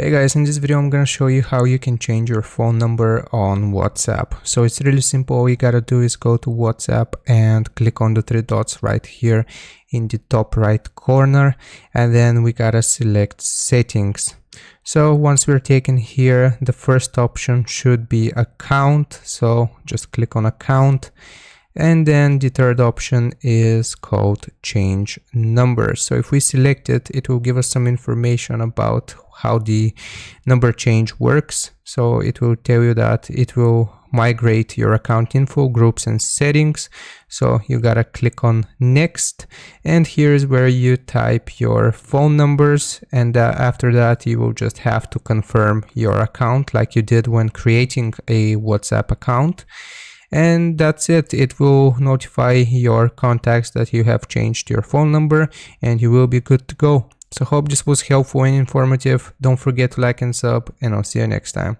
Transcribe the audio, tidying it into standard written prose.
Hey guys, in this video I'm gonna show you how you can change your phone number on WhatsApp. So it's really simple. All you gotta do is go to WhatsApp and click on the three dots right here in the top right corner, and then we gotta select settings. So once we're taken here, the first option should be account, so just click on account. And then the third option is called change number. So if we select it, it will give us some information about how the number change works. So it will tell you that it will migrate your account info, groups and settings. So you gotta click on next, and here's where you type your phone numbers, and after that you will just have to confirm your account like you did when creating a WhatsApp account. And that's it. It will notify your contacts that you have changed your phone number and you will be good to go. So hope this was helpful and informative. Don't forget to like and sub, and I'll see you next time.